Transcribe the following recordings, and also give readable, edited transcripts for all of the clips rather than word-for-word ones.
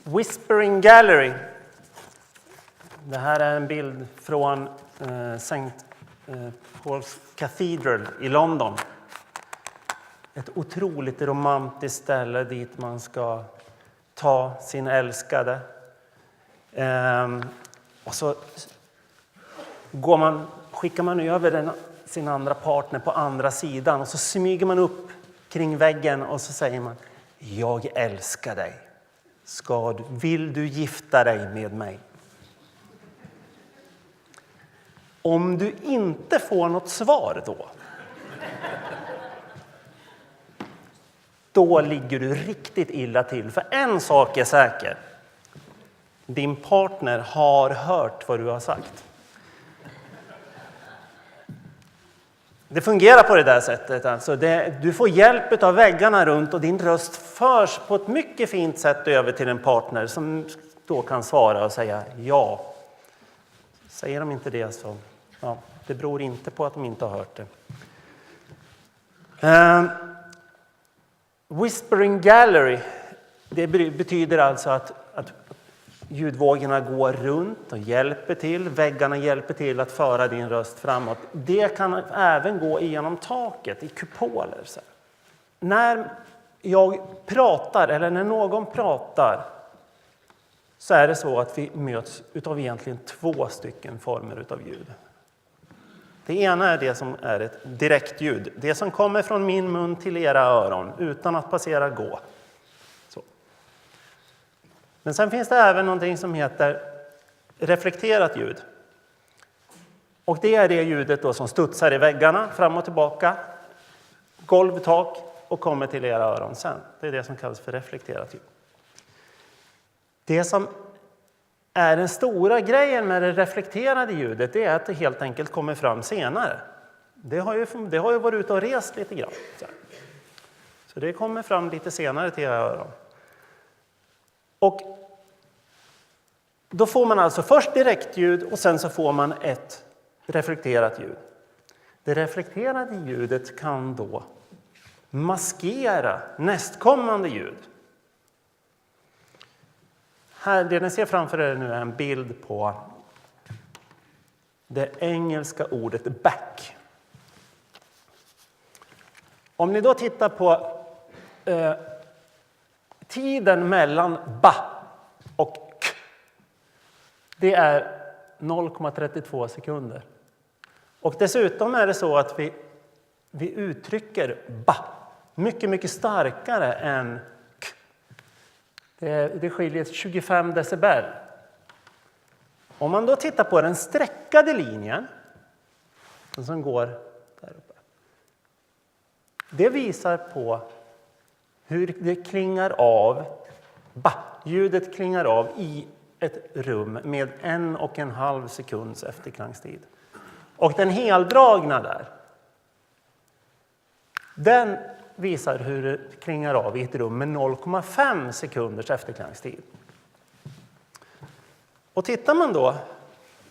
Whispering Gallery. Det här är en bild från St. Paul's Cathedral i London. Ett otroligt romantiskt ställe dit man ska ta sin älskade. Och så skickar man över sin andra partner på andra sidan. Och så smyger man upp kring väggen och så säger man: jag älskar dig. Vill du gifta dig med mig? Om du inte får något svar då ligger du riktigt illa till. För en sak är säker. Din partner har hört vad du har sagt. Det fungerar på det där sättet. Alltså du får hjälp av väggarna runt och din röst förs på ett mycket fint sätt över till en partner som då kan svara och säga ja. Säger de inte det så ja, det beror inte på att de inte har hört det. Whispering Gallery, det betyder alltså att ljudvågorna går runt och hjälper till. Väggarna hjälper till att föra din röst framåt. Det kan även gå igenom taket i kupoler. Så när jag pratar eller när någon pratar så är det så att vi möts av egentligen 2 stycken former av ljud. Det ena är det som är ett direkt ljud. Det som kommer från min mun till era öron utan att passera gå. Så. Men sen finns det även någonting som heter reflekterat ljud. Och det är det ljudet då som studsar i väggarna fram och tillbaka. Golv, tak och kommer till era öron sen. Det är det som kallas för reflekterat ljud. Det som är den stora grejen med det reflekterade ljudet, det är att det helt enkelt kommer fram senare. Det har ju varit ute och rest lite grann. Så det kommer fram lite senare till era öron. Och då får man alltså först direktljud och sen så får man ett reflekterat ljud. Det reflekterade ljudet kan då maskera nästkommande ljud. Här, det ni ser framför er nu är en bild på det engelska ordet back. Om ni då tittar på tiden mellan ba och k. Det är 0,32 sekunder. Och dessutom är det så att vi uttrycker ba mycket, mycket starkare än k. Det skiljer 25 decibel. Om man då tittar på den streckade linjen som går där uppe. Det visar på hur det klingar av, ljudet klingar av i ett rum med 1,5 sekunds efterklangstid. Och den heldragna där, den visar hur det klingar av i ett rum med 0,5 sekunders efterklangstid. Och tittar man då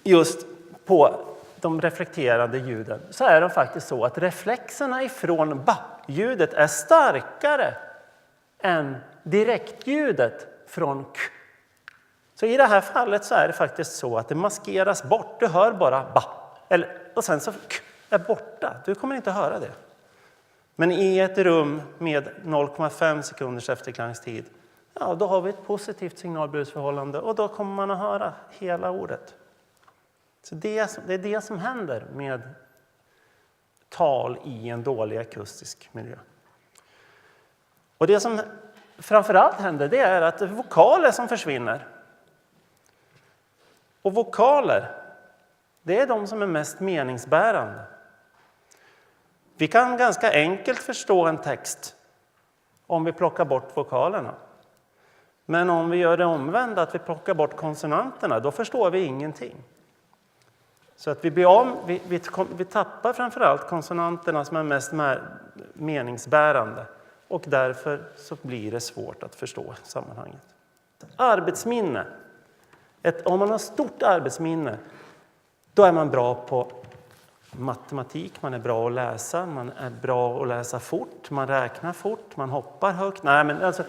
just på de reflekterande ljuden så är det faktiskt så att reflexerna ifrån ba-ljudet är starkare än direktljudet från k. Så i det här fallet så är det faktiskt så att det maskeras bort. Du hör bara ba. Och sen så k är borta. Du kommer inte höra det. Men i ett rum med 0,5 sekunders efterklangstid, ja, då har vi ett positivt signalbrusförhållande och då kommer man att höra hela ordet. Så det är det som händer med tal i en dålig akustisk miljö. Och det som framförallt händer, det är att det är vokaler som försvinner. Och vokaler, det är de som är mest meningsbärande. Vi kan ganska enkelt förstå en text om vi plockar bort vokalerna. Men om vi gör det omvända, att vi plockar bort konsonanterna, då förstår vi ingenting. Så att vi tappar framförallt konsonanterna som är mest meningsbärande. Och därför så blir det svårt att förstå sammanhanget. Arbetsminne. Om man har stort arbetsminne, då är man bra på matematik, man är bra att läsa, man är bra att läsa fort, man räknar fort, man hoppar högt. Nej, men alltså,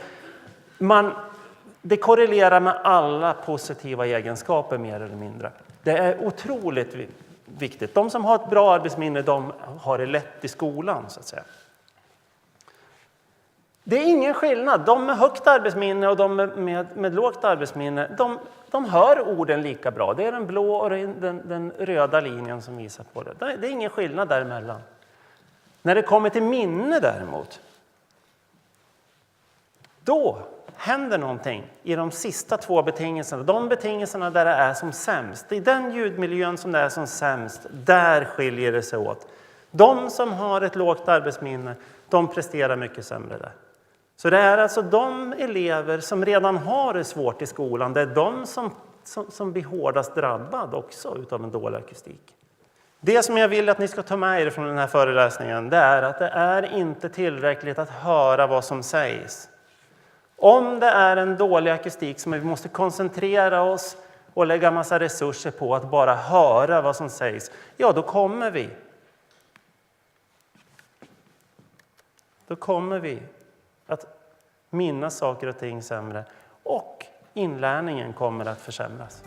det korrelerar med alla positiva egenskaper mer eller mindre. Det är otroligt viktigt. De som har ett bra arbetsminne, de har det lätt i skolan så att säga. Det är ingen skillnad. De med högt arbetsminne och de med lågt arbetsminne, de hör orden lika bra. Det är den blå och den röda linjen som visar på det. Det är ingen skillnad däremellan. När det kommer till minne däremot, då händer någonting i de sista 2 betingelserna. De betingelserna där det är som sämst. I den ljudmiljön som det är som sämst, där skiljer det sig åt. De som har ett lågt arbetsminne, de presterar mycket sämre där. Så det är alltså de elever som redan har det svårt i skolan, det är de som blir hårdast drabbad också utav en dålig akustik. Det som jag vill att ni ska ta med er från den här föreläsningen, det är att det är inte tillräckligt att höra vad som sägs. Om det är en dålig akustik som vi måste koncentrera oss och lägga massa resurser på att bara höra vad som sägs, ja då kommer vi att minnas saker och ting sämre och inlärningen kommer att försämras.